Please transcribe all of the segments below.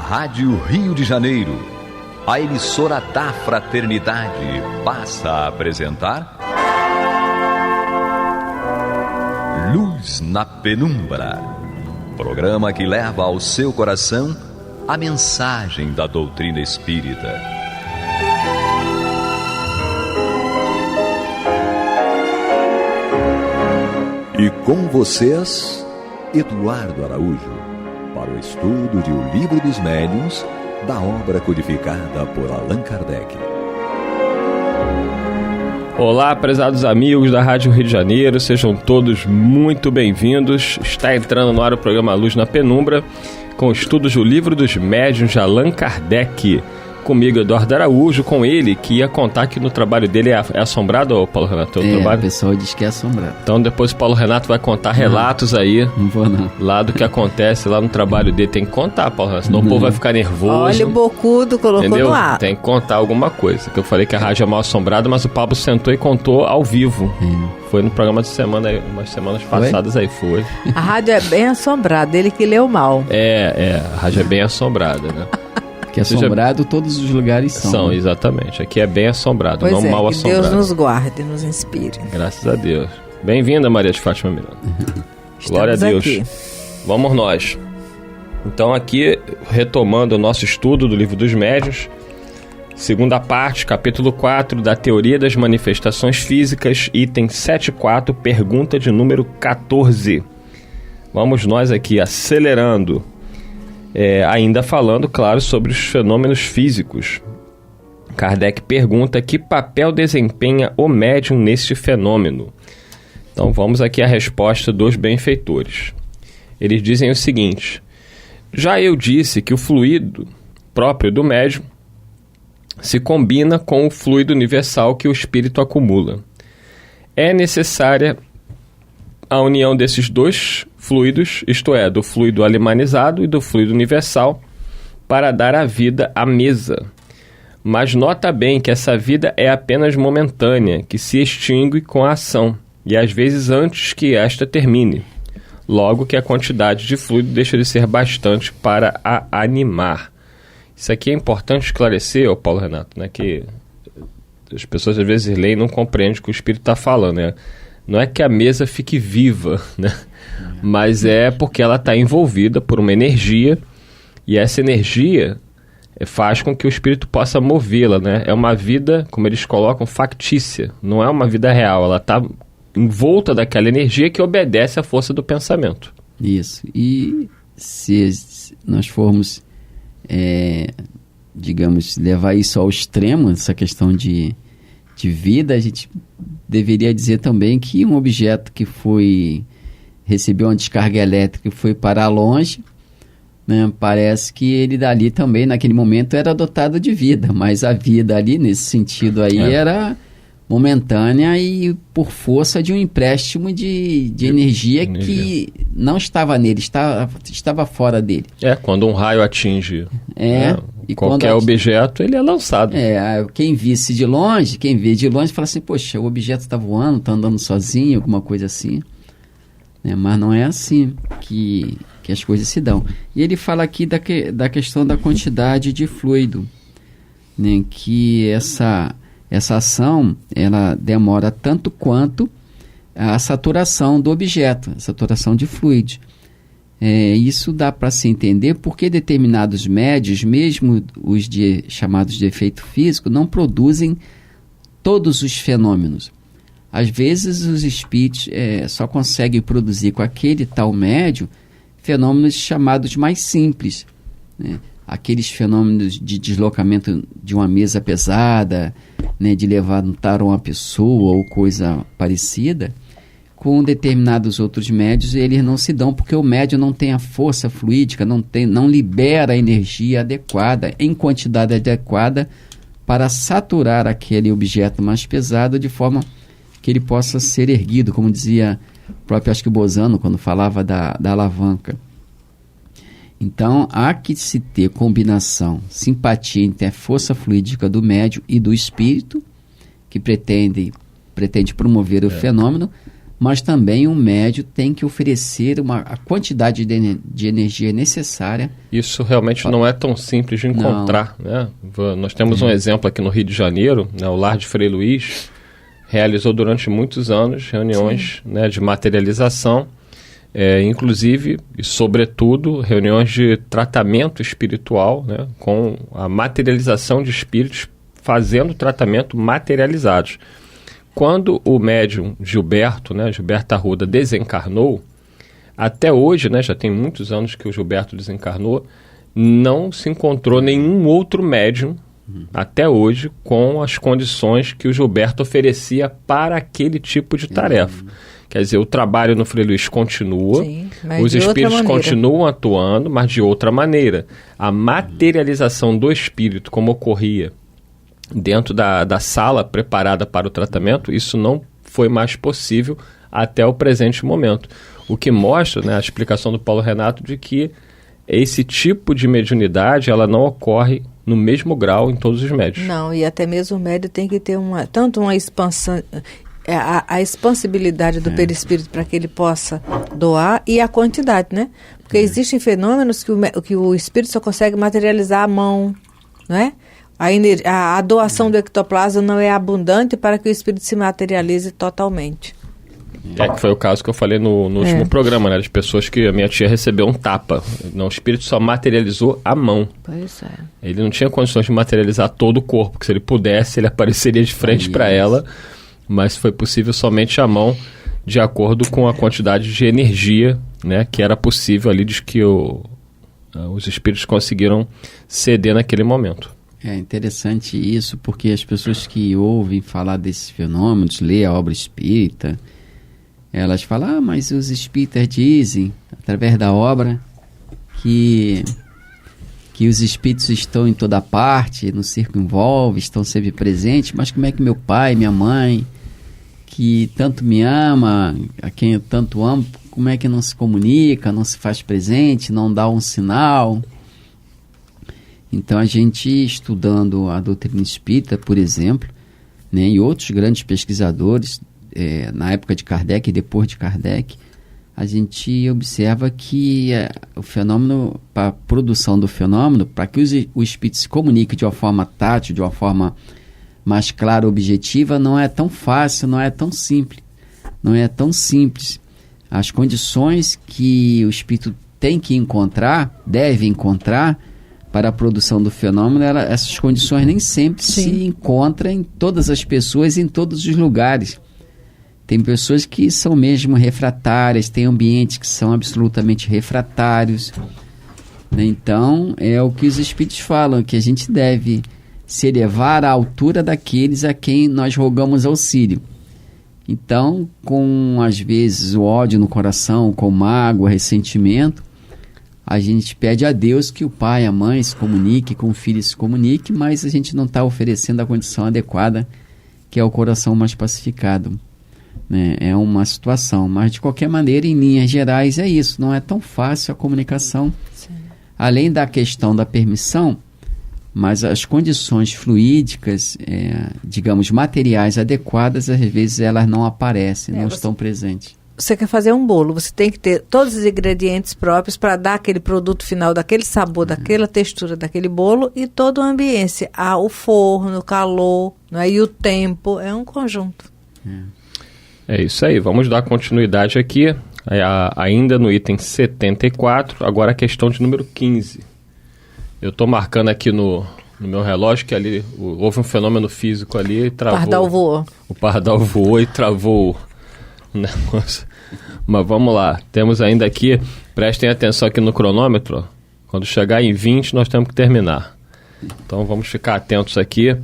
Rádio Rio de Janeiro, a emissora da Fraternidade, passa a apresentar Luz na Penumbra, programa que leva ao seu coração a mensagem da doutrina espírita. E com vocês, Eduardo Araújo, para o estudo de O Livro dos Médiuns, da obra codificada por Allan Kardec. Olá, prezados amigos da Rádio Rio de Janeiro, sejam todos muito bem-vindos. Está entrando no ar o programa Luz na Penumbra, com estudos do Livro dos Médiuns de Allan Kardec. Comigo, Eduardo Araújo, com ele, que ia contar que no trabalho dele é assombrado, Paulo Renato? O pessoal diz que é assombrado. Então depois o Paulo Renato vai contar relatos aí. Não vou não. Lá do que acontece lá no trabalho dele. Tem que contar, Paulo Renato, senão o povo vai ficar nervoso. Olha, o bocudo colocou entendeu? No ar. Tem que contar alguma coisa. Que eu falei que a rádio é mal assombrada, mas o Pablo sentou e contou ao vivo. Foi no programa de semana, umas semanas passadas aí, foi. A rádio é bem assombrada, ele que leu mal. A rádio é bem assombrada, né? Que assombrado todos os lugares são. São, exatamente. Aqui é bem assombrado, pois não mal que assombrado. Deus nos guarde, nos inspire. Graças a Deus. Bem-vinda, Maria de Fátima Miranda. Glória a Deus. Aqui. Vamos nós. Então aqui, retomando o nosso estudo do Livro dos Médiuns, segunda parte, capítulo 4, da Teoria das Manifestações Físicas, item 7.4, pergunta de número 14. Vamos nós aqui, acelerando. Ainda falando, claro, sobre os fenômenos físicos. Kardec pergunta que papel desempenha o médium neste fenômeno. Então vamos aqui à resposta dos benfeitores. Eles dizem o seguinte: já eu disse que o fluido próprio do médium se combina com o fluido universal que o espírito acumula. É necessária a união desses dois fluidos, isto é, do fluido alimanizado e do fluido universal, para dar a vida à mesa. Mas nota bem que essa vida é apenas momentânea, que se extingue com a ação, e às vezes antes que esta termine. Logo que a quantidade de fluido deixa de ser bastante para a animar. Isso aqui é importante esclarecer, Paulo Renato, né, que as pessoas às vezes leem e não compreendem o que o espírito está falando, né? Não é que a mesa fique viva, né? Mas é porque ela está envolvida por uma energia, e essa energia faz com que o espírito possa movê-la, né? É uma vida, como eles colocam, factícia, não é uma vida real, ela está envolta daquela energia que obedece à força do pensamento. Isso, e se nós formos, digamos, levar isso ao extremo, essa questão de vida, a gente deveria dizer também que um objeto que recebeu uma descarga elétrica e foi parar longe, né, parece que ele dali também, naquele momento, era dotado de vida, mas a vida ali, nesse sentido aí, era momentânea e por força de um empréstimo de energia que não estava nele, estava fora dele. Quando um raio atinge e qualquer objeto, ele é lançado. Quem vê de longe fala assim, poxa, o objeto está voando, está andando sozinho, alguma coisa assim. Mas não é assim que as coisas se dão. E ele fala aqui da questão da quantidade de fluido, né, que essa ação, ela demora tanto quanto a saturação do objeto, a saturação de fluidos. Isso dá para se entender porque determinados médios, mesmo os chamados de efeito físico, não produzem todos os fenômenos. Às vezes os espíritos só conseguem produzir com aquele tal médio fenômenos chamados mais simples, né? Aqueles fenômenos de deslocamento de uma mesa pesada, né, de levantar uma pessoa ou coisa parecida, com determinados outros médios eles não se dão, porque o médio não tem a força fluídica, não libera a energia adequada, em quantidade adequada, para saturar aquele objeto mais pesado de forma que ele possa ser erguido, como dizia o próprio, acho que Bozano, quando falava da alavanca. Então, há que se ter combinação, simpatia entre a força fluídica do médium e do espírito, que pretende promover o fenômeno, mas também o médium tem que oferecer a quantidade de energia necessária. Isso realmente não é tão simples de encontrar, né? Nós temos um exemplo aqui no Rio de Janeiro, né? O Lar de Frei Luís realizou durante muitos anos reuniões, né, de materialização, inclusive e sobretudo reuniões de tratamento espiritual, né, com a materialização de espíritos fazendo tratamento materializados. Quando o médium Gilberto, né, Gilberto Arruda, desencarnou, até hoje, né, já tem muitos anos que o Gilberto desencarnou, não se encontrou nenhum outro médium, até hoje, com as condições que o Gilberto oferecia para aquele tipo de tarefa. Quer dizer, o trabalho no Frei Luís continua, os espíritos continuam atuando, mas de outra maneira. A materialização do espírito, como ocorria dentro da sala preparada para o tratamento, isso não foi mais possível até o presente momento. O que mostra, né, a explicação do Paulo Renato de que esse tipo de mediunidade ela não ocorre no mesmo grau em todos os médios. Não, e até mesmo o médium tem que ter tanto uma expansão, a expansibilidade do perispírito para que ele possa doar e a quantidade, né? Porque existem fenômenos que o espírito só consegue materializar a mão, não é? A doação do ectoplasma não é abundante para que o espírito se materialize totalmente. Que foi o caso que eu falei no último programa, né? De pessoas que a minha tia recebeu um tapa. Não, o espírito só materializou a mão. Pois é. Ele não tinha condições de materializar todo o corpo, porque se ele pudesse, ele apareceria de frente para ela, mas foi possível somente a mão, de acordo com a quantidade de energia, né, que era possível ali, de que os espíritos conseguiram ceder naquele momento. É interessante isso, porque as pessoas que ouvem falar desses fenômenos, lê a obra espírita, elas falam, mas os espíritas dizem, através da obra, que os espíritos estão em toda parte, no circunvolve, estão sempre presentes, mas como é que meu pai, minha mãe, que tanto me ama, a quem eu tanto amo, como é que não se comunica, não se faz presente, não dá um sinal? Então, a gente, estudando a doutrina espírita, por exemplo, né, e outros grandes pesquisadores, na época de Kardec e depois de Kardec, a gente observa que o fenômeno, para a produção do fenômeno, para que o espírito se comunique de uma forma tátil, de uma forma mais clara, objetiva, não é tão fácil, não é tão simples. Não é tão simples. As condições que o espírito tem que encontrar, deve encontrar, para a produção do fenômeno, essas condições nem sempre se encontram em todas as pessoas, em todos os lugares. Tem pessoas que são mesmo refratárias, tem ambientes que são absolutamente refratários. Então, é o que os espíritos falam, que a gente deve se elevar à altura daqueles a quem nós rogamos auxílio. Então, com, às vezes, o ódio no coração, com mágoa, ressentimento, a gente pede a Deus que o pai, a mãe se comunique, com o filho se comunique, mas a gente não está oferecendo a condição adequada, que é o coração mais pacificado. Né? É uma situação, mas de qualquer maneira, em linhas gerais, é isso. Não é tão fácil a comunicação. Sim. Além da questão da permissão, mas as condições fluídicas, digamos, materiais adequadas, às vezes elas não aparecem, não estão presentes. Você quer fazer um bolo, você tem que ter todos os ingredientes próprios para dar aquele produto final, daquele sabor, daquela textura daquele bolo e todo o ambiente. O forno, o calor, né, e o tempo, é um conjunto. É isso aí, vamos dar continuidade aqui, ainda no item 74, agora a questão de número 15. Eu estou marcando aqui no meu relógio que ali houve um fenômeno físico ali e travou. O pardal voou e travou o negócio. Mas vamos lá, temos ainda aqui, prestem atenção aqui no cronômetro, quando chegar em 20 nós temos que terminar. Então vamos ficar atentos aqui.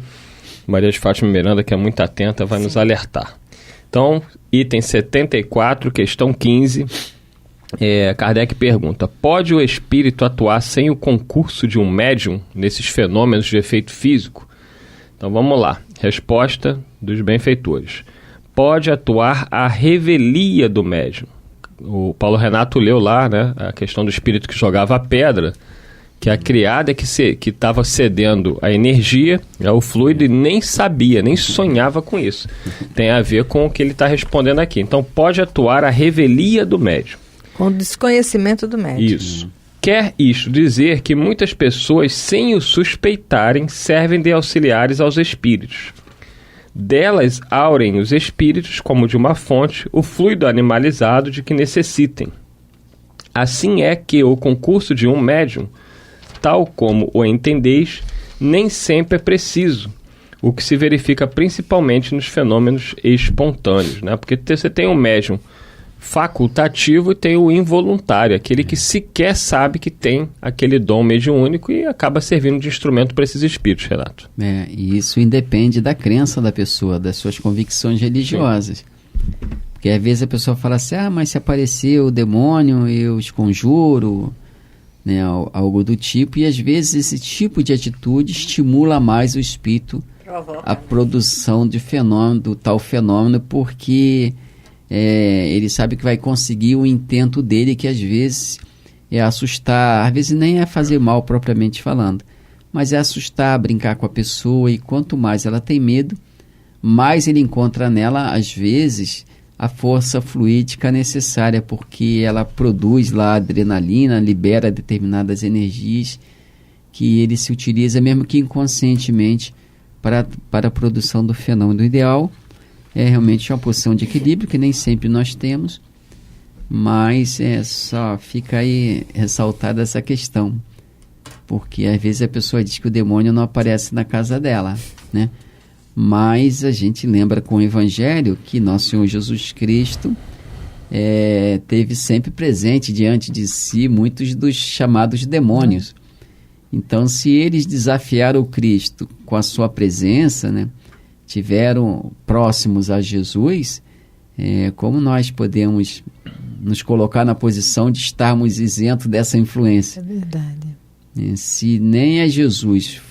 Maria de Fátima Miranda, que é muito atenta, vai nos alertar. Então, item 74, questão 15, Kardec pergunta: pode o espírito atuar sem o concurso de um médium nesses fenômenos de efeito físico? Então vamos lá, resposta dos benfeitores: pode atuar à revelia do médium. O Paulo Renato leu lá, né, a questão do espírito que jogava a pedra, que a criada que estava cedendo a energia ao fluido e nem sabia, nem sonhava com isso. Tem a ver com o que ele está respondendo aqui. Então, pode atuar a revelia do médium. Com o desconhecimento do médium. Isso. Quer isto dizer que muitas pessoas, sem o suspeitarem, servem de auxiliares aos espíritos. Delas aurem os espíritos, como de uma fonte, o fluido animalizado de que necessitem. Assim é que o concurso de um médium, tal como o entendeis, nem sempre é preciso, o que se verifica principalmente nos fenômenos espontâneos, né? Porque você tem o médium facultativo e tem o involuntário, aquele que sequer sabe que tem aquele dom mediúnico e acaba servindo de instrumento para esses espíritos, Renato. E isso independe da crença da pessoa, das suas convicções religiosas. Sim. Porque às vezes a pessoa fala assim, mas se apareceu o demônio, eu os conjuro, né, algo do tipo, e às vezes esse tipo de atitude estimula mais o espírito a produção de fenômeno, do tal fenômeno, porque ele sabe que vai conseguir o intento dele, que às vezes é assustar, às vezes nem é fazer mal propriamente falando, mas é assustar, brincar com a pessoa, e quanto mais ela tem medo, mais ele encontra nela, às vezes, a força fluídica necessária, porque ela produz lá adrenalina, libera determinadas energias que ele se utiliza, mesmo que inconscientemente, para a produção do fenômeno. O ideal é realmente uma posição de equilíbrio, que nem sempre nós temos, mas só fica aí ressaltada essa questão, porque às vezes a pessoa diz que o demônio não aparece na casa dela, né? Mas a gente lembra com o Evangelho que Nosso Senhor Jesus Cristo teve sempre presente diante de si muitos dos chamados demônios. Então, se eles desafiaram o Cristo com a sua presença, né, tiveram próximos a Jesus, como nós podemos nos colocar na posição de estarmos isentos dessa influência? É verdade. Se nem a Jesus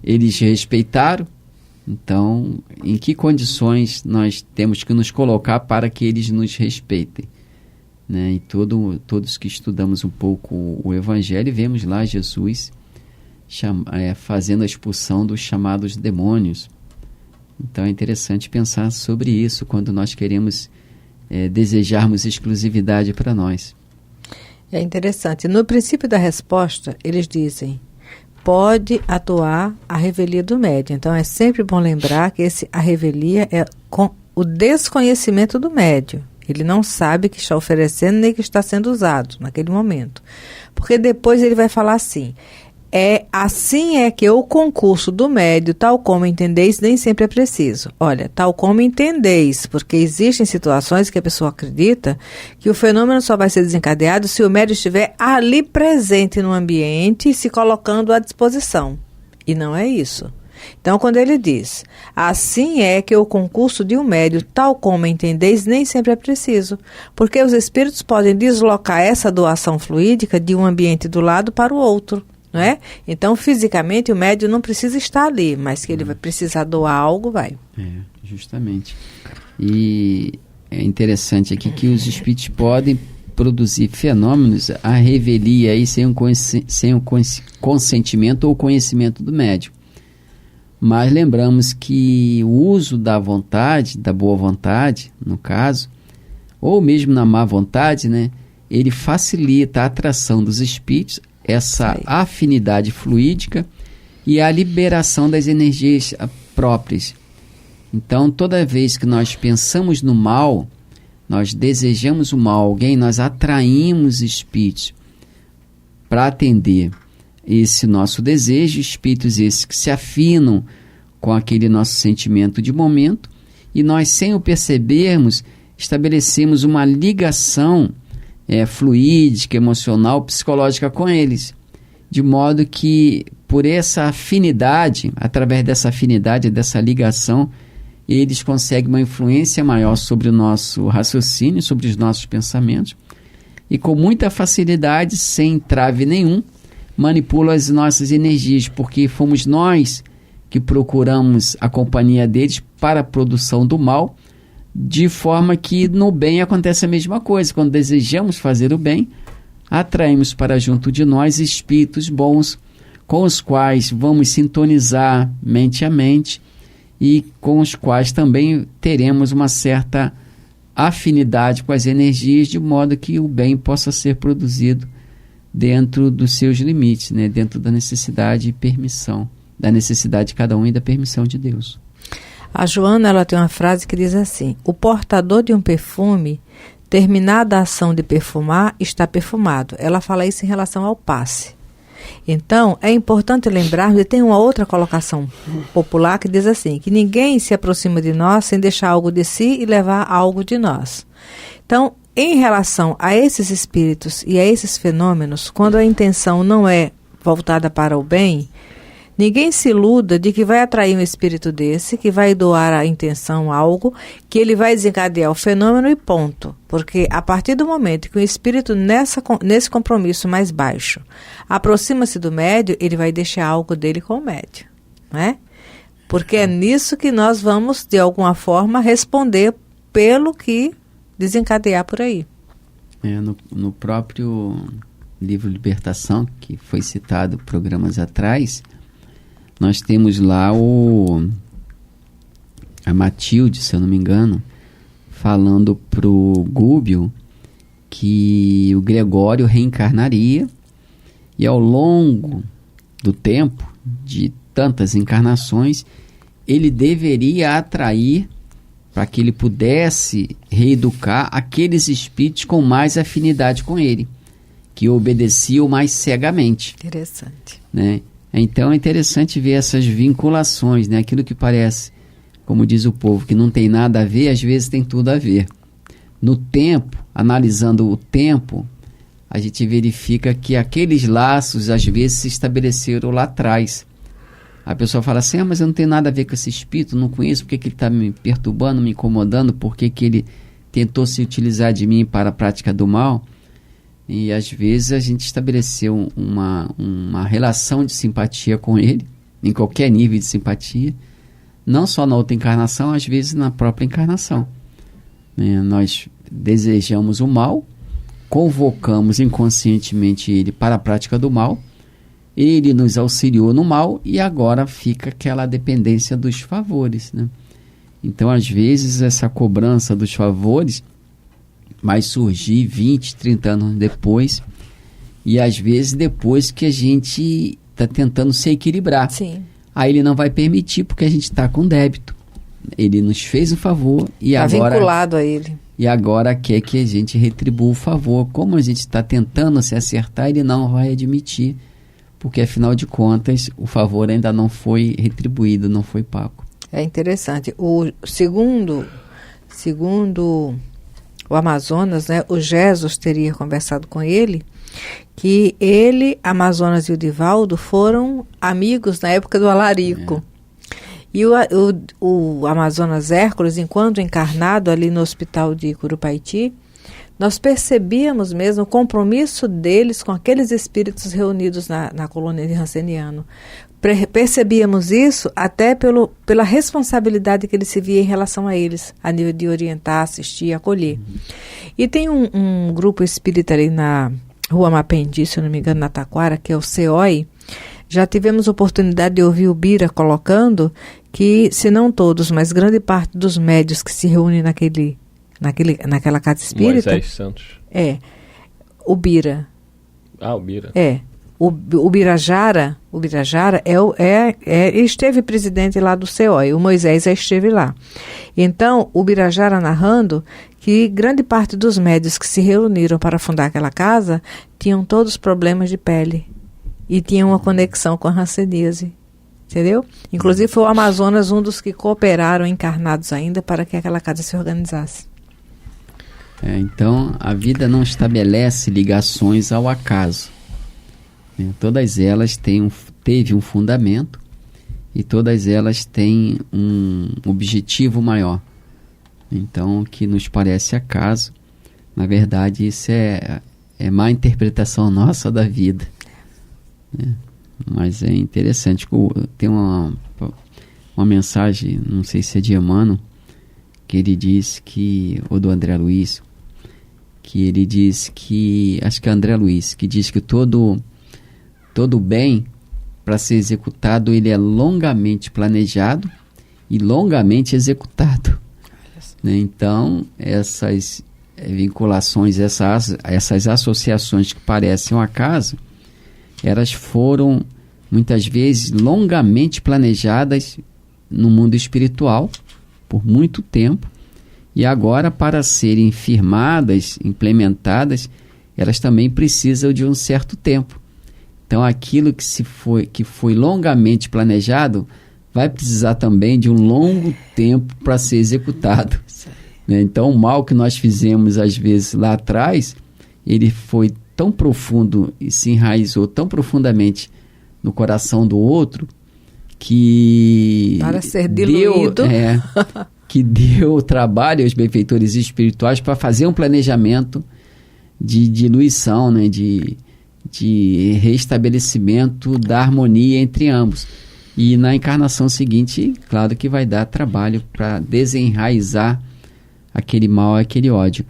eles respeitaram, então, em que condições nós temos que nos colocar para que eles nos respeitem? Né? E todos que estudamos um pouco o Evangelho, vemos lá Jesus fazendo a expulsão dos chamados demônios. Então, é interessante pensar sobre isso quando nós queremos desejarmos exclusividade para nós. É interessante. No princípio da resposta, eles dizem: pode atuar a revelia do médium. Então, é sempre bom lembrar que a revelia é com o desconhecimento do médium. Ele não sabe que está oferecendo nem que está sendo usado naquele momento. Porque depois ele vai falar assim: assim é que o concurso do médium, tal como entendeis, nem sempre é preciso. Olha, tal como entendeis, porque existem situações que a pessoa acredita que o fenômeno só vai ser desencadeado se o médium estiver ali presente no ambiente e se colocando à disposição. E não é isso. Então, quando ele diz, assim é que o concurso de um médium, tal como entendeis, nem sempre é preciso, porque os espíritos podem deslocar essa doação fluídica de um ambiente do lado para o outro. Não é? Então, fisicamente, o médium não precisa estar ali, mas que ele vai precisar doar algo, vai. Justamente. E é interessante aqui que os espíritos podem produzir fenômenos a revelia aí sem o consentimento ou conhecimento do médium. Mas lembramos que o uso da vontade, da boa vontade, no caso, ou mesmo na má vontade, né, ele facilita a atração dos espíritos, essa afinidade fluídica e a liberação das energias próprias. Então, toda vez que nós pensamos no mal, nós desejamos o mal a alguém, nós atraímos espíritos para atender esse nosso desejo, espíritos esses que se afinam com aquele nosso sentimento de momento, e nós, sem o percebermos, estabelecemos uma ligação fluídica, emocional, psicológica com eles, de modo que por essa afinidade, através dessa afinidade, dessa ligação, eles conseguem uma influência maior sobre o nosso raciocínio, sobre os nossos pensamentos, e com muita facilidade, sem trave nenhum, manipulam as nossas energias, porque fomos nós que procuramos a companhia deles para a produção do mal, de forma que no bem acontece a mesma coisa. Quando desejamos fazer o bem, atraímos para junto de nós espíritos bons, com os quais vamos sintonizar mente a mente e com os quais também teremos uma certa afinidade com as energias, de modo que o bem possa ser produzido dentro dos seus limites, né? Dentro da necessidade e permissão, da necessidade de cada um e da permissão de Deus. A Joana, ela tem uma frase que diz assim: o portador de um perfume, terminada a ação de perfumar, está perfumado. Ela fala isso em relação ao passe. Então, é importante lembrarmos, e tem uma outra colocação popular que diz assim, que ninguém se aproxima de nós sem deixar algo de si e levar algo de nós. Então, em relação a esses espíritos e a esses fenômenos, quando a intenção não é voltada para o bem, ninguém se iluda de que vai atrair um espírito desse, que vai doar a intenção algo, que ele vai desencadear o fenômeno e ponto. Porque a partir do momento que o espírito nesse compromisso mais baixo aproxima-se do médio, ele vai deixar algo dele com o médio, não é? Porque é nisso que nós vamos, de alguma forma, responder pelo que desencadear por aí. No próprio livro Libertação, que foi citado programas atrás, nós temos lá a Matilde, se eu não me engano, falando para o Gúbio que o Gregório reencarnaria e ao longo do tempo, de tantas encarnações, ele deveria atrair para que ele pudesse reeducar aqueles espíritos com mais afinidade com ele, que obedeciam mais cegamente. Interessante. Né? Então é interessante ver essas vinculações, né? Aquilo que parece, como diz o povo, que não tem nada a ver, às vezes tem tudo a ver. No tempo, analisando o tempo, a gente verifica que aqueles laços às vezes se estabeleceram lá atrás. A pessoa fala assim, mas eu não tenho nada a ver com esse espírito, não conheço, por que ele está me perturbando, me incomodando, por que ele tentou se utilizar de mim para a prática do mal? E às vezes a gente estabeleceu uma relação de simpatia com ele, em qualquer nível de simpatia, não só na outra encarnação, às vezes na própria encarnação. Nós desejamos o mal, convocamos inconscientemente ele para a prática do mal, ele nos auxiliou no mal e agora fica aquela dependência dos favores, né? Então, às vezes, essa cobrança dos favores vai surgir 20, 30 anos depois, e às vezes depois que a gente está tentando se equilibrar. Sim. Aí ele não vai permitir porque a gente está com débito. Ele nos fez o favor e tá agora... vinculado a ele. E agora quer que a gente retribua o favor. Como a gente está tentando se acertar, ele não vai admitir, porque afinal de contas o favor ainda não foi retribuído, não foi pago. É interessante. Segundo o Amazonas, né, o Jesus teria conversado com ele, que ele, Amazonas e o Divaldo foram amigos na época do Alarico. E o Amazonas Hércules, enquanto encarnado ali no hospital de Curupaiti, nós percebíamos mesmo o compromisso deles com aqueles espíritos reunidos na colônia de Ranceniano. Percebíamos isso até pela responsabilidade que ele se via em relação a eles, a nível de orientar, assistir, acolher. E tem um grupo espírita ali na Rua Mapendi, se eu não me engano, na Taquara, que é o CEOI. Já tivemos oportunidade de ouvir o Bira colocando que, se não todos, mas grande parte dos médios que se reúnem naquela casa espírita... Moisés Santos. O Bira. O Bira. O Birajara esteve presidente lá do CEOI, o Moisés já esteve lá. Então, o Birajara narrando que grande parte dos médios que se reuniram para fundar aquela casa tinham todos problemas de pele e tinham uma conexão com a hanseníase, entendeu? Inclusive foi o Amazonas um dos que cooperaram, encarnados ainda, para que aquela casa se organizasse. Então, a vida não estabelece ligações ao acaso. Todas elas teve um fundamento e todas elas têm um objetivo maior. Então, o que nos parece acaso, na verdade, isso é má interpretação nossa da vida. Mas é interessante. Tem uma mensagem, não sei se é de Emmanuel, que ele diz que, ou do André Luiz, que ele diz que, acho que é André Luiz, que diz que todo bem, para ser executado, ele é longamente planejado e longamente executado. Né? Então, essas vinculações, essas associações que parecem um acaso, elas foram muitas vezes longamente planejadas no mundo espiritual por muito tempo, e agora, para serem firmadas, implementadas, elas também precisam de um certo tempo. Então, aquilo que foi longamente planejado vai precisar também de um longo tempo para ser executado. Né? Então, o mal que nós fizemos, às vezes, lá atrás, ele foi tão profundo e se enraizou tão profundamente no coração do outro que para ser diluído, que deu trabalho aos benfeitores espirituais para fazer um planejamento de diluição, né? de restabelecimento da harmonia entre ambos. E na encarnação seguinte, claro que vai dar trabalho para desenraizar aquele mal, aquele ódio.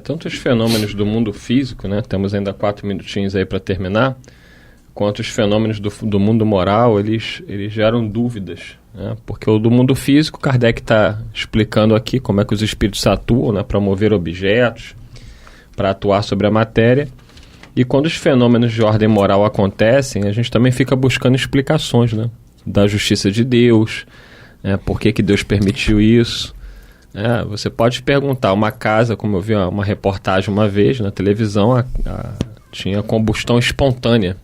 Tanto os fenômenos do mundo físico, né? Temos ainda 4 minutinhos aí para terminar, quanto os fenômenos do mundo moral, eles geram dúvidas, né? Porque o do mundo físico, Kardec está explicando aqui como é que os espíritos atuam, né? Para mover objetos, para atuar sobre a matéria. E quando os fenômenos de ordem moral acontecem, a gente também fica buscando explicações, né? Da justiça de Deus, por que Deus permitiu isso. Você pode perguntar, uma casa, como eu vi uma reportagem uma vez na televisão, tinha combustão espontânea.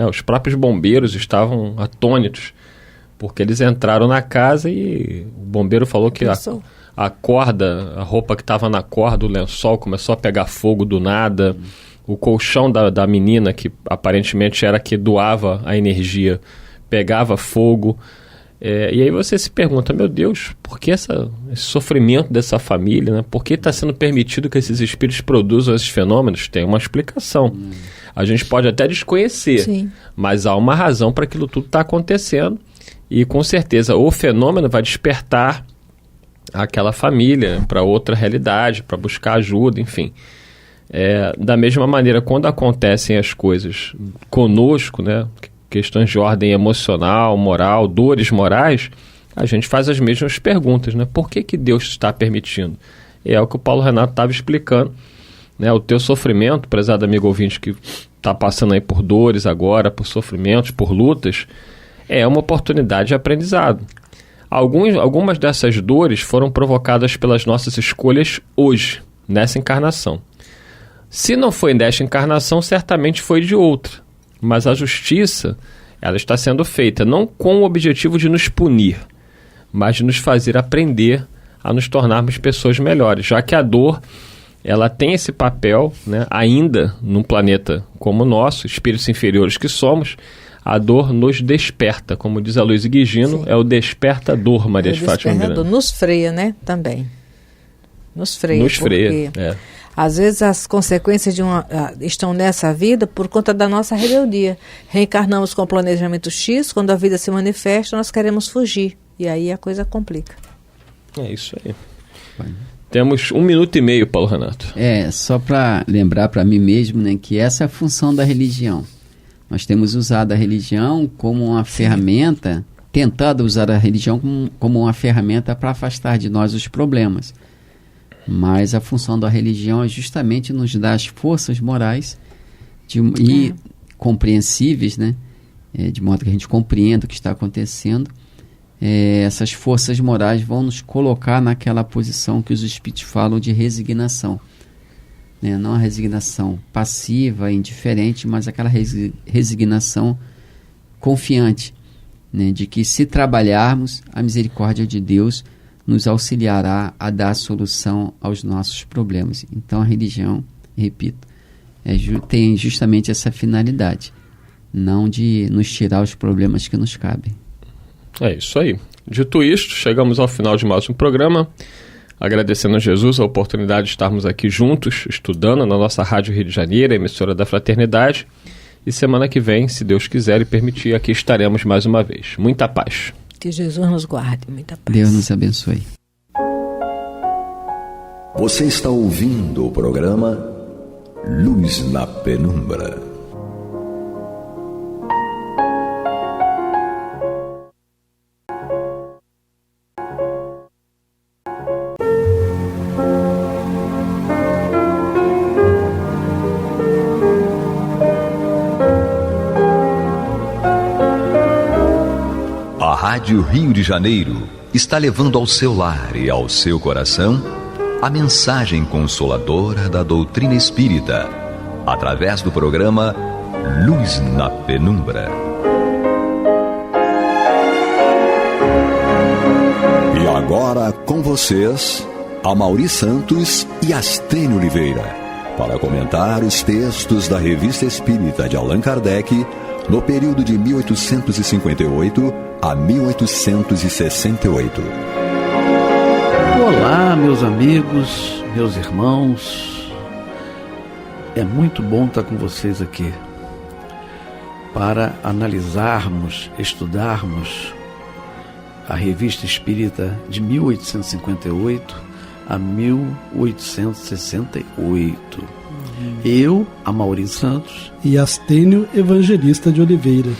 Os próprios bombeiros estavam atônitos, porque eles entraram na casa e o bombeiro falou que a corda, a roupa que estava na corda, o lençol começou a pegar fogo do nada. O colchão da menina, que aparentemente era que doava a energia, pegava fogo. E aí você se pergunta, meu Deus, por que esse sofrimento dessa família? Né? Por que está sendo permitido que esses espíritos produzam esses fenômenos? Tem uma explicação. A gente pode até desconhecer, sim, mas há uma razão para aquilo tudo estar acontecendo. E com certeza o fenômeno vai despertar aquela família para outra realidade, para buscar ajuda, enfim. Da mesma maneira, quando acontecem as coisas conosco, né, questões de ordem emocional, moral, dores morais, a gente faz as mesmas perguntas, né? Por que Deus está permitindo? É o que o Paulo Renato estava explicando, né? O teu sofrimento, prezado amigo ouvinte que está passando aí por dores agora, por sofrimentos, por lutas, é uma oportunidade de aprendizado. Algumas dessas dores foram provocadas pelas nossas escolhas hoje, nessa encarnação. Se não foi nesta encarnação, certamente foi de outra. Mas a justiça, ela está sendo feita não com o objetivo de nos punir, mas de nos fazer aprender a nos tornarmos pessoas melhores, já que a dor, ela tem esse papel, né, ainda num planeta como o nosso, espíritos inferiores que somos, a dor nos desperta, como diz a Luísa Guigino, sim, é o despertador, Maria de Fátima Miranda. Nos freia, né, também. Nos freia. Nos freia, Às vezes as consequências estão nessa vida por conta da nossa rebeldia. Reencarnamos com o planejamento X, quando a vida se manifesta, nós queremos fugir. E aí a coisa complica. É isso aí. Temos 1 minuto e meio, Paulo Renato. Só para lembrar para mim mesmo, né, que essa é a função da religião. Nós temos usado a religião como uma ferramenta, tentado usar a religião como uma ferramenta para afastar de nós os problemas. Mas a função da religião é justamente nos dar as forças morais e compreensíveis, né? De modo que a gente compreenda o que está acontecendo. Essas forças morais vão nos colocar naquela posição que os espíritos falam de resignação. Né? Não a resignação passiva, indiferente, mas aquela resignação confiante, né? De que se trabalharmos, a misericórdia de Deus nos auxiliará a dar solução aos nossos problemas. Então a religião, repito, tem justamente essa finalidade, não de nos tirar os problemas que nos cabem. É isso aí. Dito isto, chegamos ao final de mais um programa, agradecendo a Jesus a oportunidade de estarmos aqui juntos, estudando na nossa Rádio Rio de Janeiro, emissora da Fraternidade, e semana que vem, se Deus quiser e permitir, aqui estaremos mais uma vez. Muita paz. Que Jesus nos guarde, muita paz. Deus nos abençoe. Você está ouvindo o programa Luz na Penumbra. A Rádio Rio de Janeiro está levando ao seu lar e ao seu coração a mensagem consoladora da doutrina espírita, através do programa Luz na Penumbra. E agora com vocês, Amaury Santos e Astênio Oliveira, para comentar os textos da Revista Espírita de Allan Kardec no período de 1858 a 1868. Olá, meus amigos, meus irmãos. É muito bom estar com vocês aqui para analisarmos, estudarmos a Revista Espírita de 1858 a 1868. Eu, Amaury Santos e Astênio Evangelista de Oliveira.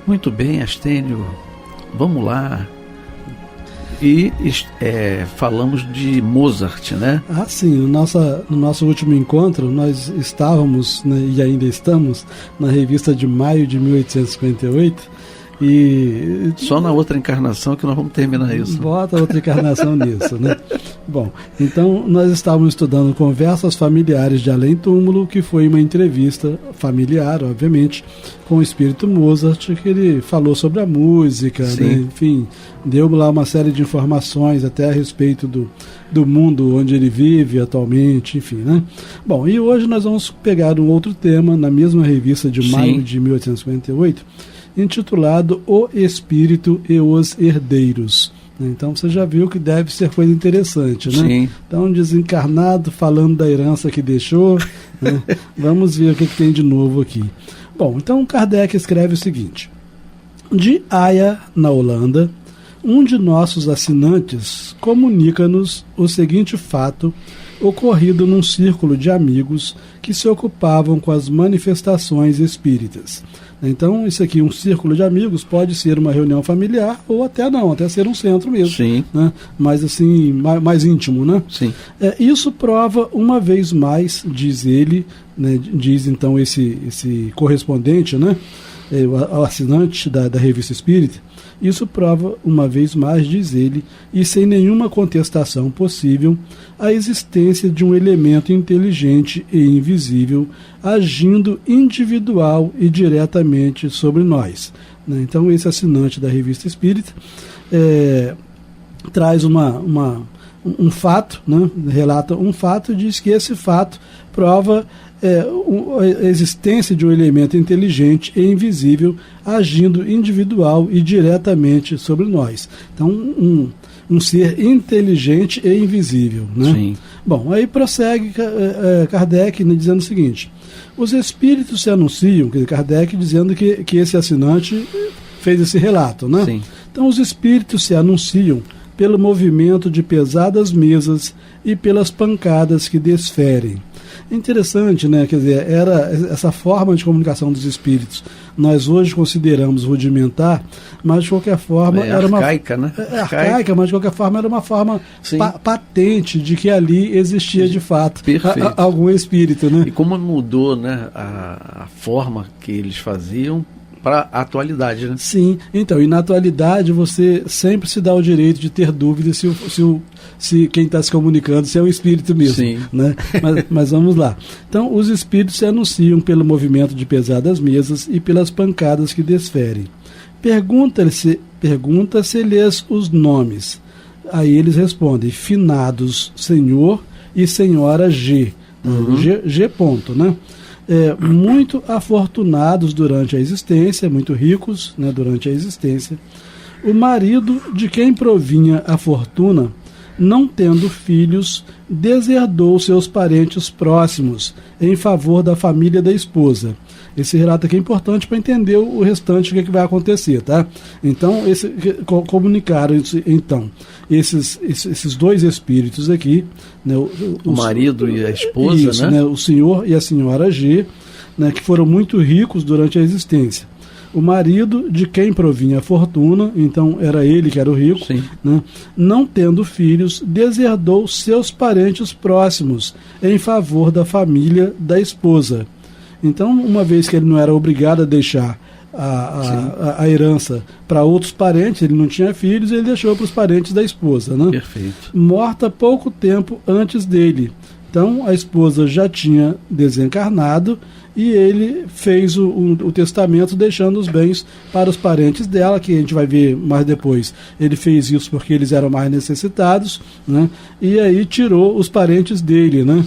Muito bem, Astênio, vamos lá. E falamos de Mozart, né? Ah, sim, no nosso último encontro nós estávamos, né, e ainda estamos, na revista de maio de 1858. E só na outra encarnação que nós vamos terminar isso. Bota outra encarnação nisso, né? Bom, então nós estávamos estudando Conversas Familiares de Além Túmulo, que foi uma entrevista familiar, obviamente, com o espírito Mozart, que ele falou sobre a música, né? Enfim, deu lá uma série de informações até a respeito do mundo onde ele vive atualmente, enfim, né? Bom, e hoje nós vamos pegar um outro tema na mesma revista de maio de 1858, intitulado O Espírito e os Herdeiros. Então você já viu que deve ser coisa interessante, né? Sim. Então, desencarnado falando da herança que deixou, né? Vamos ver o que tem de novo aqui. Bom, então Kardec escreve o seguinte: de Haia, na Holanda, um de nossos assinantes comunica-nos o seguinte fato ocorrido num círculo de amigos que se ocupavam com as manifestações espíritas. Então, isso aqui, um círculo de amigos, pode ser uma reunião familiar ou até não, até ser um centro mesmo. Sim. Né? Mas assim, mais íntimo, né? Sim. Isso prova uma vez mais, diz ele, né, diz então esse correspondente, né, o assinante da Revista Espírita, isso prova uma vez mais, diz ele, e sem nenhuma contestação possível, a existência de um elemento inteligente e invisível agindo individual e diretamente sobre nós. Então esse assinante da Revista Espírita traz um fato, né? Relata um fato e diz que esse fato prova a existência de um elemento inteligente e invisível agindo individual e diretamente sobre nós. Então, um ser inteligente e invisível, né? Sim. Bom, aí prossegue Kardec, né, dizendo o seguinte: os espíritos se anunciam, Kardec dizendo que esse assinante fez esse relato, né? Sim. Então, os espíritos se anunciam pelo movimento de pesadas mesas e pelas pancadas que desferem. Interessante, né? Quer dizer, era essa forma de comunicação dos espíritos. Nós hoje consideramos rudimentar, mas de qualquer forma era arcaica, né? Arcaica, mas de qualquer forma era uma forma patente de que ali existia de fato algum espírito, né? E como mudou, né, a forma que eles faziam para a atualidade, né? Sim, então, e na atualidade você sempre se dá o direito de ter dúvidas se quem está se comunicando se é o espírito mesmo. Sim. Né? Mas vamos lá. Então, os espíritos se anunciam pelo movimento de pesadas mesas e pelas pancadas que desferem. Pergunta-se-lhes os nomes. Aí eles respondem: finados senhor e senhora G. G ponto, né? Muito afortunados durante a existência, muito ricos, né, durante a existência. O marido de quem provinha a fortuna não tendo filhos, deserdou seus parentes próximos em favor da família da esposa. Esse relato aqui é importante para entender o restante, o que vai acontecer, tá? Então, comunicaram então esses dois espíritos aqui, né, o marido e a esposa, isso, né? O senhor e a senhora G, né, que foram muito ricos durante a existência. O marido, de quem provinha a fortuna, então era ele que era o rico, né, não tendo filhos, deserdou seus parentes próximos em favor da família da esposa. Então, uma vez que ele não era obrigado a deixar a herança para outros parentes, ele não tinha filhos, ele deixou para os parentes da esposa, né? Perfeito. Morta pouco tempo antes dele. Então, a esposa já tinha desencarnado e ele fez o testamento deixando os bens para os parentes dela, que a gente vai ver mais depois. Ele fez isso porque eles eram mais necessitados, né? E aí tirou os parentes dele, né?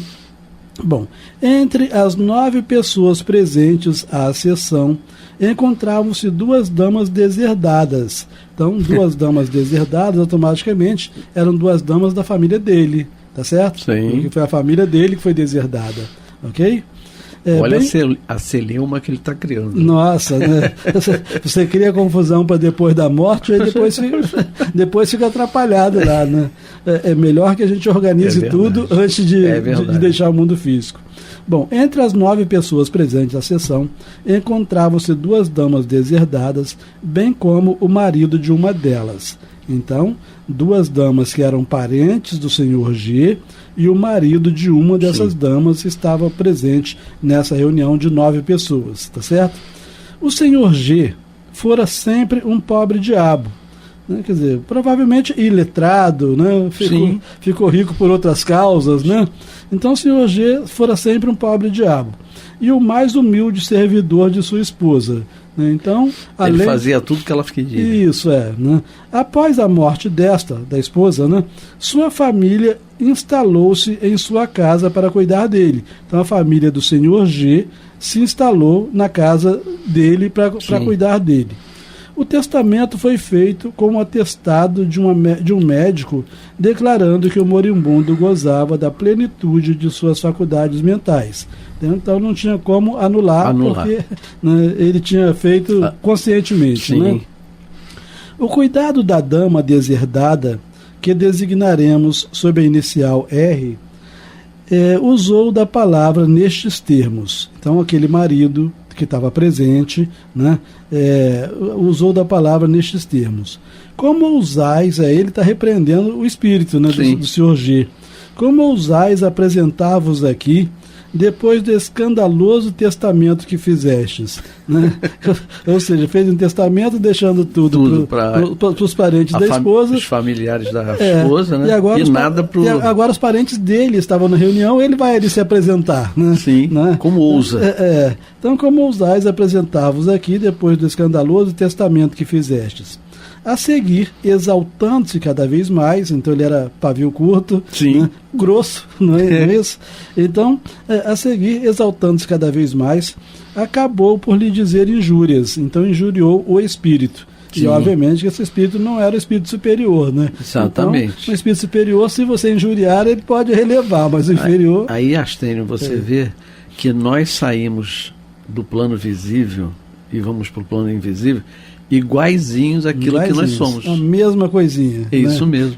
Bom, entre as 9 pessoas presentes à sessão, encontravam-se 2 damas deserdadas. Então, 2 damas deserdadas, automaticamente, eram 2 damas da família dele, tá certo? Sim. Porque foi a família dele que foi deserdada, ok? Olha a celeuma que ele está criando. Nossa, né? Você cria confusão para depois da morte, e depois fica atrapalhado lá, né? É melhor que a gente organize tudo antes de deixar o mundo físico. Bom, entre as 9 pessoas presentes à sessão, encontravam-se 2 damas deserdadas, bem como o marido de uma delas. Então, 2 damas que eram parentes do senhor G e o marido de uma dessas damas estava presente nessa reunião de 9 pessoas, tá certo? O senhor G fora sempre um pobre diabo, né? Quer dizer, provavelmente iletrado, né? Ficou rico por outras causas, né? Então o senhor G fora sempre um pobre diabo e o mais humilde servidor de sua esposa. Então, ele fazia tudo que ela pedia. Isso né? Após a morte da esposa, né, sua família instalou-se em sua casa para cuidar dele. Então a família do senhor G se instalou na casa dele para cuidar dele. O testamento foi feito com um atestado de um médico declarando que o moribundo gozava da plenitude de suas faculdades mentais. Então não tinha como anular. Porque, né, ele tinha feito conscientemente. Né? O cuidado da dama deserdada, que designaremos sob a inicial R, usou da palavra nestes termos. Então aquele marido que estava presente, né, usou da palavra nestes termos. Como ousais, ele está repreendendo o espírito, né, do senhor G. Como ousais apresentar-vos aqui depois do escandaloso testamento que fizestes, né? Ou seja, fez um testamento deixando tudo para os parentes da esposa, os familiares da esposa, né? Agora os parentes dele estavam na reunião, ele vai ali se apresentar, né? Sim, né? Como ousa. Então, como ousais apresentar-vos aqui depois do escandaloso testamento que fizestes. A seguir, exaltando-se cada vez mais, então ele era pavio curto, né? Grosso, não é isso? Então, a seguir, exaltando-se cada vez mais, acabou por lhe dizer injúrias, então injuriou o espírito. E obviamente que esse espírito não era o espírito superior, né? Exatamente. Então, o espírito superior, se você injuriar, ele pode relevar, mas o inferior... Aí Astênio, você vê que nós saímos do plano visível e vamos para o plano invisível iguaizinhos àquilo que nós somos. A mesma coisinha. É isso mesmo.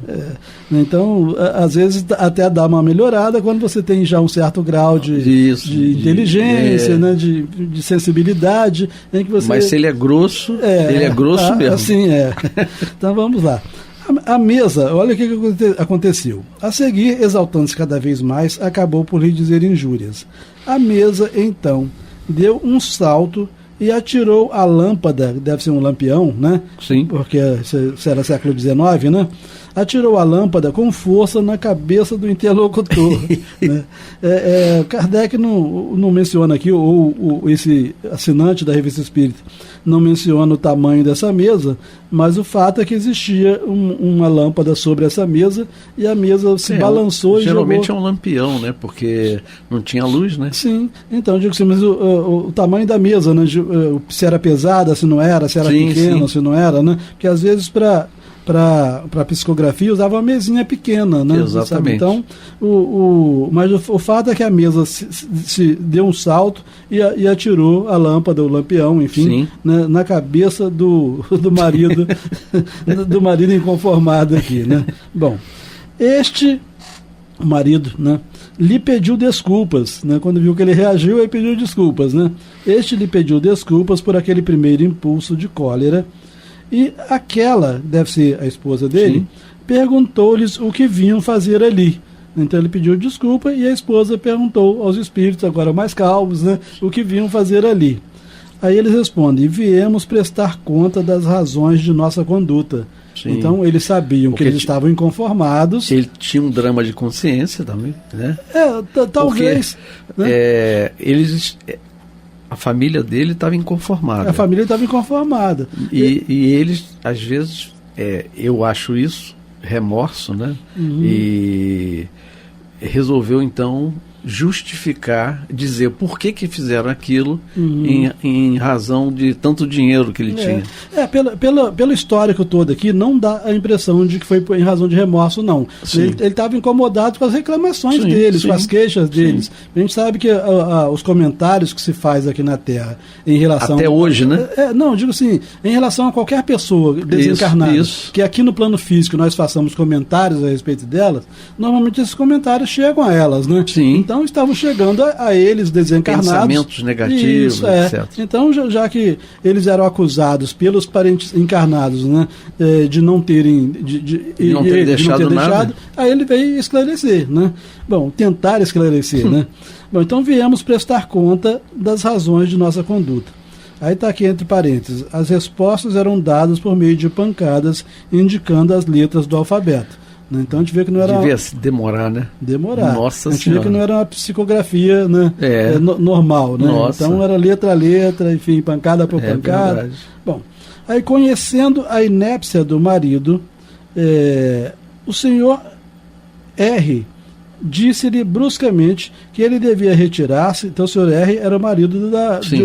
Então, às vezes até dá uma melhorada quando você tem já um certo grau de inteligência, né, de sensibilidade. Em que você... Mas se ele é grosso, ele é grosso mesmo. Assim Então vamos lá. A mesa, olha o que aconteceu. A seguir, exaltando-se cada vez mais, acabou por lhe dizer injúrias. A mesa, então, deu um salto e atirou a lâmpada, deve ser um lampião, né? Sim. Porque isso era século XIX, né? Atirou a lâmpada com força na cabeça do interlocutor. Né? Kardec não menciona aqui, ou esse assinante da Revista Espírita não menciona o tamanho dessa mesa, mas o fato é que existia uma lâmpada sobre essa mesa e a mesa se balançou e geralmente jogou... é um lampião, né? Porque não tinha luz, né? Sim, então digo assim, mas o tamanho da mesa, né? Se era pesada, se não era, se era pequena, se não era, né? Porque às vezes para para psicografia usava uma mesinha pequena, né? Exatamente. Sabe? Então, mas o fato é que a mesa se deu um salto e atirou a lâmpada, o lampião, enfim, né, na cabeça do marido, do marido inconformado aqui, né? Bom, este marido, né, lhe pediu desculpas, né? Quando viu que ele reagiu, ele pediu desculpas, né? Este lhe pediu desculpas por aquele primeiro impulso de cólera. E aquela, deve ser a esposa dele, perguntou-lhes o que vinham fazer ali. Então ele pediu desculpa e a esposa perguntou aos espíritos, agora mais calmos, né, o que vinham fazer ali. Aí eles respondem: viemos prestar conta das razões de nossa conduta. Sim. Então eles sabiam que eles estavam inconformados. Ele tinha um drama de consciência também, né? Talvez. Porque, né? A família dele estava inconformada. A família estava inconformada. E eles, às vezes, eu acho isso, remorso, né? E resolveu, então, justificar, dizer por que fizeram aquilo em razão de tanto dinheiro que ele tinha. Pelo histórico todo aqui, não dá a impressão de que foi em razão de remorso, não. Ele estava incomodado com as reclamações deles, com as queixas deles. A gente sabe que os comentários que se faz aqui na Terra em relação... Até hoje, né? Não, digo assim, em relação a qualquer pessoa desencarnada, que aqui no plano físico nós façamos comentários a respeito delas, normalmente esses comentários chegam a elas, né? Sim. Então estavam chegando a eles desencarnados. Pensamentos negativos, etc. Então, já que eles eram acusados pelos parentes encarnados, né, de não terem não ter deixado nada, aí ele veio esclarecer, né? Bom, tentar esclarecer, né? Bom, então viemos prestar conta das razões de nossa conduta. Aí está aqui entre parênteses: as respostas eram dadas por meio de pancadas indicando as letras do alfabeto. Então a gente vê que não era... Devia demorar, né? Demorar. Nossa a gente Senhora. vê que não era uma psicografia, né? Normal, né? Nossa. Então era letra a letra, enfim, pancada por pancada. Verdade. Bom, aí conhecendo a inépcia do marido, o senhor R disse-lhe bruscamente que ele devia retirar-se. Então o senhor R era o marido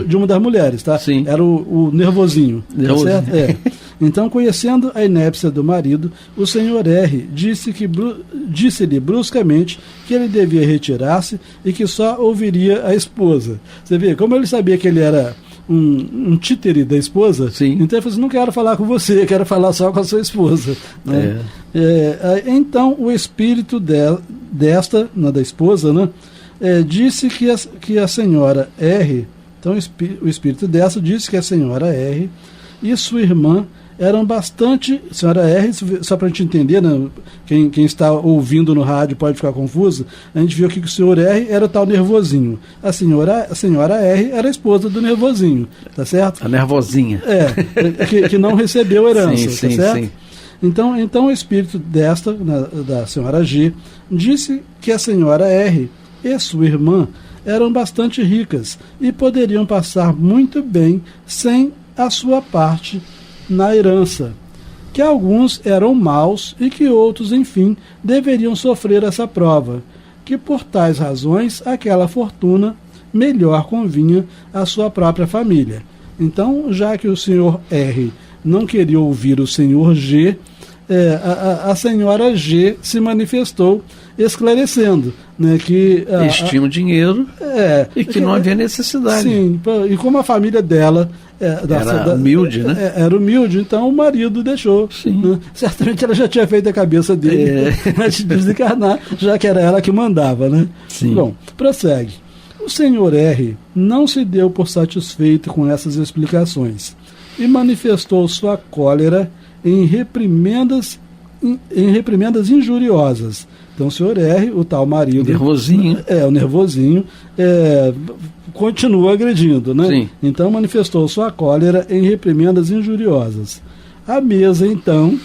de uma das mulheres, tá? Sim. Era o nervosinho. Tá certo? Então, conhecendo a inépcia do marido, o senhor R disse-lhe bruscamente que ele devia retirar-se e que só ouviria a esposa. Você vê, como ele sabia que ele era um títere da esposa, então ele falou assim: não quero falar com você, quero falar só com a sua esposa, né? Então o espírito desta, da esposa, né, disse que a senhora R, então o espírito dessa disse que a senhora R e sua irmã eram bastante... Senhora R, só para a gente entender, né, quem está ouvindo no rádio pode ficar confuso, a gente viu aqui que o senhor R era o tal nervosinho. A senhora R era a esposa do nervosinho, tá certo? A nervosinha. Que não recebeu herança, sim, tá certo? Sim. Então o espírito da senhora G, disse que a senhora R e sua irmã eram bastante ricas e poderiam passar muito bem sem a sua parte na herança, que alguns eram maus e que outros, enfim, deveriam sofrer essa prova, que por tais razões aquela fortuna melhor convinha à sua própria família. Então, já que o senhor R não queria ouvir o senhor G, a senhora G se manifestou esclarecendo, né, que eles tinham dinheiro e que não havia necessidade. Sim, e como a família dela era humilde, né? Era humilde, então o marido deixou. Né? Certamente ela já tinha feito a cabeça dele antes de desencarnar, já que era ela que mandava, né? Sim. Bom, prossegue. O senhor R não se deu por satisfeito com essas explicações e manifestou sua cólera em reprimendas injuriosas. Então o senhor R, o tal marido... Nervosinho. O nervosinho, continua agredindo, né? Sim. Então manifestou sua cólera em reprimendas injuriosas. A mesa, então,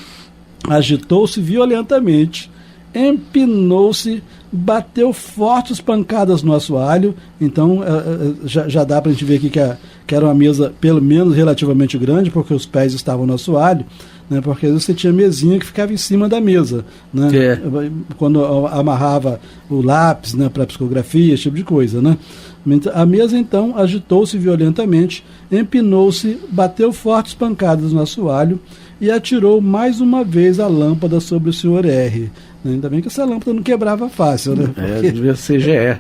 agitou-se violentamente, empinou-se, bateu fortes pancadas no assoalho. Então já dá para a gente ver aqui que era uma mesa pelo menos relativamente grande, porque os pés estavam no assoalho, né, porque às vezes você tinha mesinha que ficava em cima da mesa, né, quando amarrava o lápis, né, para psicografia, esse tipo de coisa, né. A mesa então agitou-se violentamente, empinou-se, bateu fortes pancadas no assoalho e atirou mais uma vez a lâmpada sobre o Sr. R. Ainda bem que essa lâmpada não quebrbrava fácil, né? Porque... devia ser GE.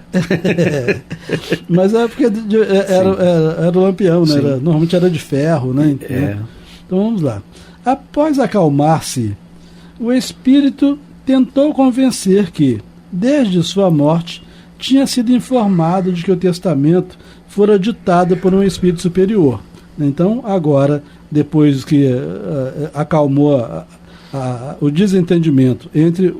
Mas é porque era o lampião, né? Normalmente era de ferro, né? Então vamos lá. Após acalmar-se, o espírito tentou convencer que, desde sua morte, tinha sido informado de que o testamento fora ditado por um espírito superior. Então, agora, depois que acalmou o desentendimento entre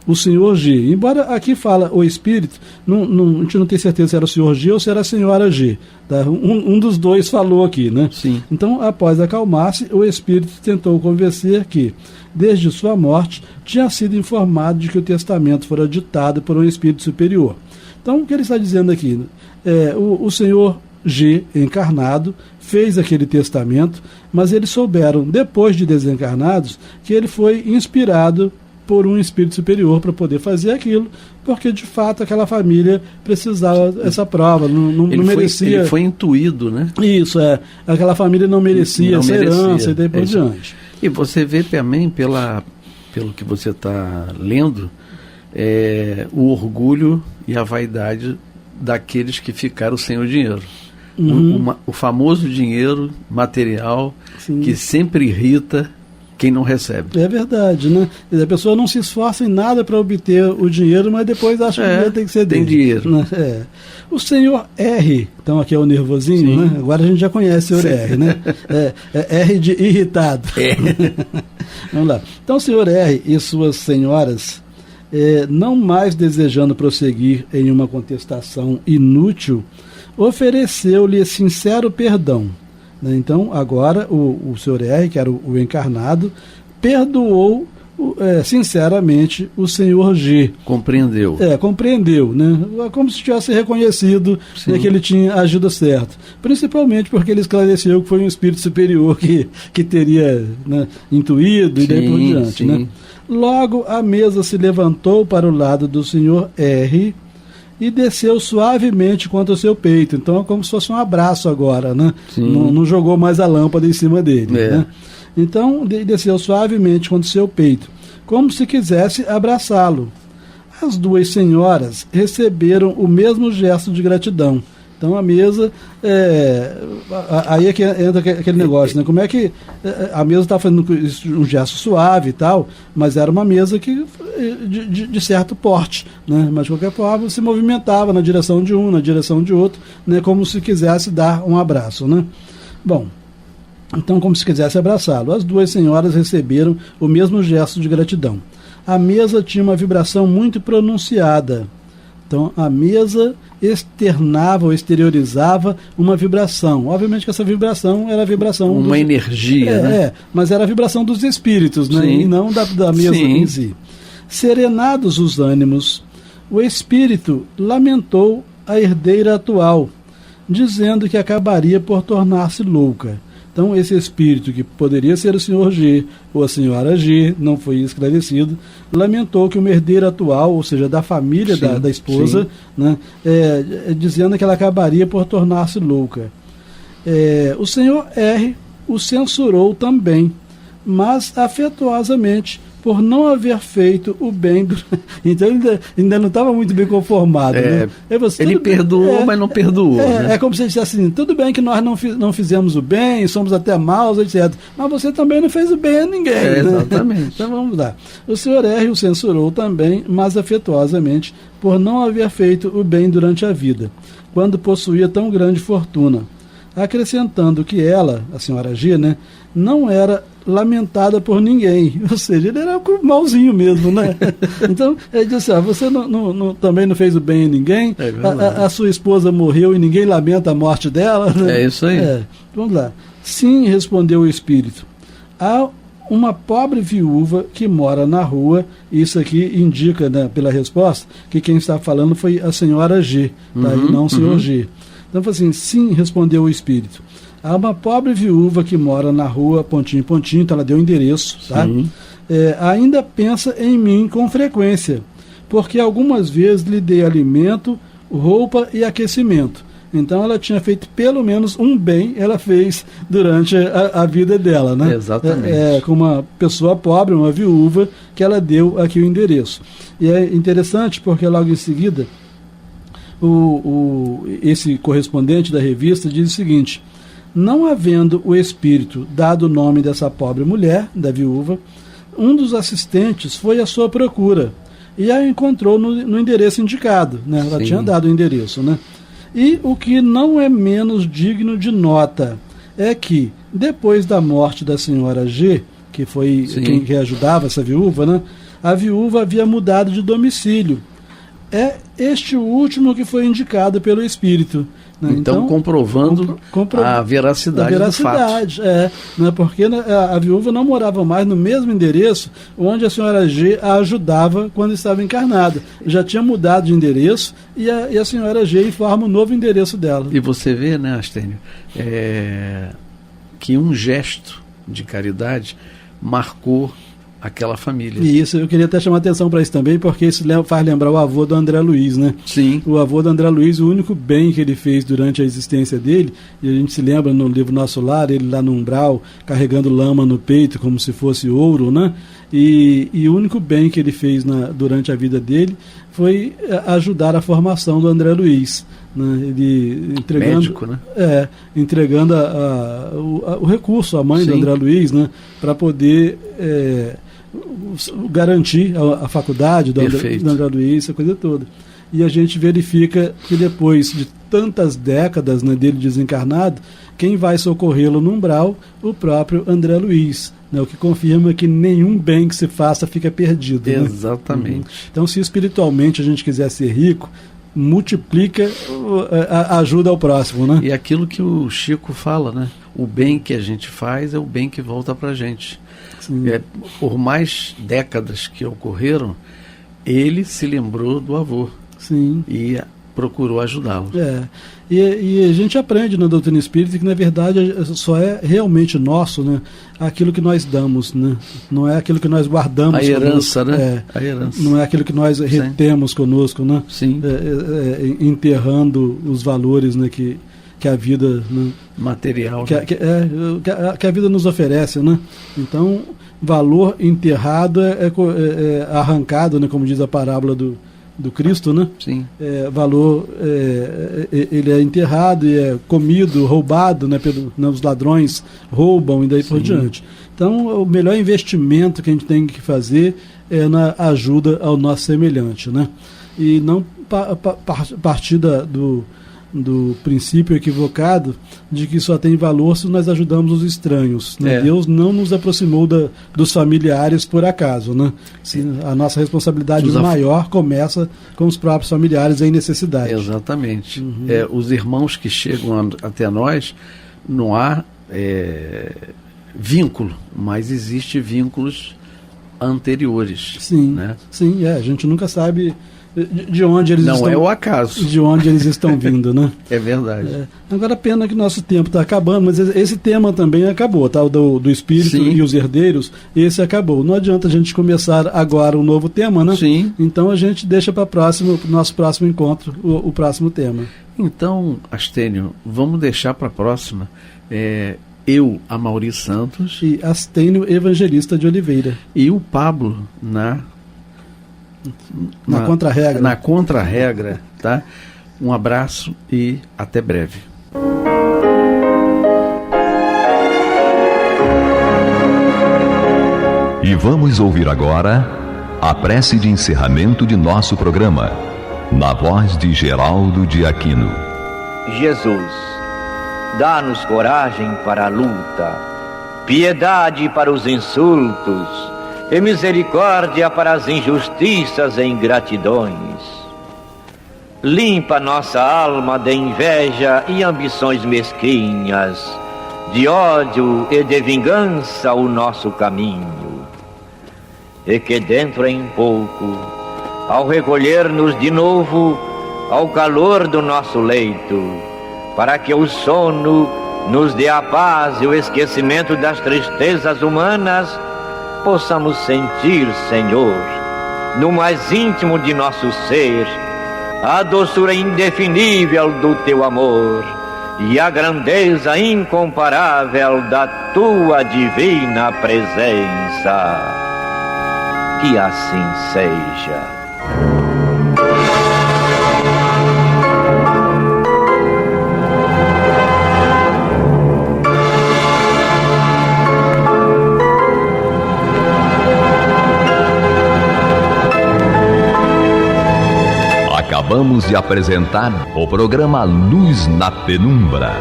o senhor G, embora aqui fala o espírito, a gente não tem certeza se era o senhor G ou se era a senhora G. Tá? Um dos dois falou aqui, né? Sim. Então, após acalmar-se, o espírito tentou convencer que, desde sua morte, tinha sido informado de que o testamento fora ditado por um espírito superior. Então, o que ele está dizendo aqui? O senhor G, encarnado, fez aquele testamento, mas eles souberam, depois de desencarnados, que ele foi inspirado por um espírito superior para poder fazer aquilo, porque de fato aquela família precisava dessa prova, não merecia. Ele foi intuído, né? Isso, aquela família não merecia essa herança e daí por diante. E você vê também, pelo que você está lendo, o orgulho e a vaidade daqueles que ficaram sem o dinheiro. O famoso dinheiro material, sim, que sempre irrita quem não recebe. É verdade, né? A pessoa não se esforça em nada para obter o dinheiro, mas depois acha que o dinheiro tem que ser dele. Tem dinheiro. Né? O senhor R, então aqui é o nervosinho, sim, né? Agora a gente já conhece o senhor R, né? R de irritado. Vamos lá. Então o senhor R e suas senhoras, não mais desejando prosseguir em uma contestação inútil, ofereceu-lhe sincero perdão. Então, agora, o senhor R, que era o encarnado, perdoou sinceramente o senhor G. Compreendeu. Compreendeu, né? Como se tivesse reconhecido, né, que ele tinha agido certo. Principalmente porque ele esclareceu que foi um espírito superior que teria, né, intuído, sim, e daí por diante. Né? Logo, a mesa se levantou para o lado do senhor R e desceu suavemente contra o seu peito. Então é como se fosse um abraço agora, né? Não jogou mais a lâmpada em cima dele. Né? Então desceu suavemente contra o seu peito, como se quisesse abraçá-lo. As duas senhoras receberam o mesmo gesto de gratidão. Então a mesa, aí é que entra aquele negócio, né? Como é que a mesa está fazendo um gesto suave e tal, mas era uma mesa de certo porte, né? Mas de qualquer forma se movimentava na direção de um, na direção de outro, né? Como se quisesse dar um abraço, né? Bom, então como se quisesse abraçá-lo. As duas senhoras receberam o mesmo gesto de gratidão. A mesa tinha uma vibração muito pronunciada. Então, a mesa externava ou exteriorizava uma vibração. Obviamente que essa vibração era a vibração... Uma energia, né? Mas era a vibração dos espíritos, né? E não da mesa, sim, em si. Serenados os ânimos, o espírito lamentou a herdeira atual, dizendo que acabaria por tornar-se louca. Então, esse espírito, que poderia ser o senhor G ou a senhora G, não foi esclarecido, lamentou que uma herdeira atual, ou seja, da família, sim, da esposa, né, dizendo que ela acabaria por tornar-se louca. O senhor R o censurou também, mas afetuosamente, por não haver feito o bem. Então ele ainda não estava muito bem conformado. Né? Ele perdoou, mas não perdoou. É como se ele dissesse assim, tudo bem que nós não fizemos o bem, somos até maus, etc. Mas você também não fez o bem a ninguém. Né? Exatamente. Então vamos lá. O senhor R o censurou também, mas afetuosamente, por não haver feito o bem durante a vida, quando possuía tão grande fortuna. Acrescentando que ela, a senhora G, né, não era lamentada por ninguém, ou seja, ele era malzinho mesmo, né? Então, ele disse, você também não fez o bem a ninguém, a sua esposa morreu e ninguém lamenta a morte dela. Né? É isso aí. Vamos lá. Sim, respondeu o espírito, há uma pobre viúva que mora na rua, isso aqui indica, né, pela resposta, que quem está falando foi a senhora G, tá? E não o senhor G. Então, assim, sim, respondeu o espírito. Há uma pobre viúva que mora na rua, pontinho, pontinho, então ela deu o endereço, tá? Ainda pensa em mim com frequência, porque algumas vezes lhe dei alimento, roupa e aquecimento. Então ela tinha feito pelo menos um bem, ela fez durante a vida dela, né? Exatamente. Com uma pessoa pobre, uma viúva, que ela deu aqui o endereço. E é interessante porque logo em seguida esse correspondente da revista diz o seguinte: não havendo o espírito dado o nome dessa pobre mulher, da viúva, um dos assistentes foi à sua procura e a encontrou no endereço indicado, né? Ela Sim. tinha dado o endereço, né? E o que não é menos digno de nota é que, depois da morte da senhora G, que foi quem ajudava essa viúva, né? A viúva havia mudado de domicílio. É este o último que foi indicado pelo espírito. Né? Então, comprovando a veracidade do fato. Né? Porque a viúva não morava mais no mesmo endereço onde a senhora G a ajudava quando estava encarnada. Já tinha mudado de endereço e a senhora G informa o novo endereço dela. E você vê, né, Astênio, que um gesto de caridade marcou aquela família. E isso, eu queria até chamar a atenção para isso também, porque isso faz lembrar o avô do André Luiz, né? Sim. O avô do André Luiz, o único bem que ele fez durante a existência dele, e a gente se lembra no livro Nosso Lar, ele lá no umbral, carregando lama no peito, como se fosse ouro, né? E o único bem que ele fez durante a vida dele foi ajudar a formação do André Luiz. Né? Ele entregando, médico, né? Entregando o recurso à mãe do André Luiz, né? Para poder garantir a faculdade do André Luiz, essa coisa toda. E a gente verifica que depois de tantas décadas, né, dele desencarnado, quem vai socorrê-lo no umbral? O próprio André Luiz, né, o que confirma que nenhum bem que se faça fica perdido. Exatamente. Né? Então, se espiritualmente a gente quiser ser rico, multiplica a ajuda ao próximo, né? E aquilo que o Chico fala, né? O bem que a gente faz é o bem que volta pra gente. Por mais décadas que ocorreram, ele se lembrou do avô. Sim. E procurou ajudá-lo. E a gente aprende na doutrina espírita que, na verdade, só é realmente nosso, né, aquilo que nós damos, né? Não é aquilo que nós guardamos. A herança, conosco, né? A herança. Não é aquilo que nós retemos conosco, né? Sim. Enterrando os valores, né, que a vida, né, material, que a vida nos oferece, né? Então, valor enterrado é arrancado, né, como diz a parábola do Cristo, né? Sim. Valor, ele é enterrado e é comido, roubado, né? Os ladrões roubam e daí por diante. Então, o melhor investimento que a gente tem que fazer é na ajuda ao nosso semelhante, né? E não partir do princípio equivocado de que só tem valor se nós ajudamos os estranhos, né? Deus não nos aproximou dos familiares por acaso, né? A nossa responsabilidade maior começa com os próprios familiares em necessidade. Exatamente. Os irmãos que chegam até nós, não há vínculo, mas existe vínculos anteriores. Sim, né? Sim, a gente nunca sabe de onde eles estão. Não é o acaso. De onde eles estão vindo, né? É verdade. Agora, pena que nosso tempo está acabando, mas esse tema também acabou, tá? O do espírito e os herdeiros, esse acabou. Não adianta a gente começar agora um novo tema, né? Sim. Então a gente deixa para o nosso próximo encontro, o próximo tema. Então, Astênio, vamos deixar para a próxima. Eu, Amaury Santos. E Astênio Evangelista de Oliveira. E o Pablo na Contra-Regra. Na Contra-Regra, tá? Um abraço e até breve. E vamos ouvir agora a prece de encerramento de nosso programa, na voz de Geraldo de Aquino. Jesus, dá-nos coragem para a luta, piedade para os insultos e misericórdia para as injustiças e ingratidões. Limpa nossa alma de inveja e ambições mesquinhas, de ódio e de vingança o nosso caminho. E que dentro em pouco, ao recolher-nos de novo ao calor do nosso leito, para que o sono nos dê a paz e o esquecimento das tristezas humanas, possamos sentir, Senhor, no mais íntimo de nosso ser, a doçura indefinível do teu amor e a grandeza incomparável da tua divina presença. Que assim seja. Acabamos de apresentar o programa Luz na Penumbra,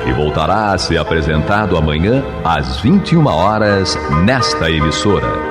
que voltará a ser apresentado amanhã às 21 horas nesta emissora.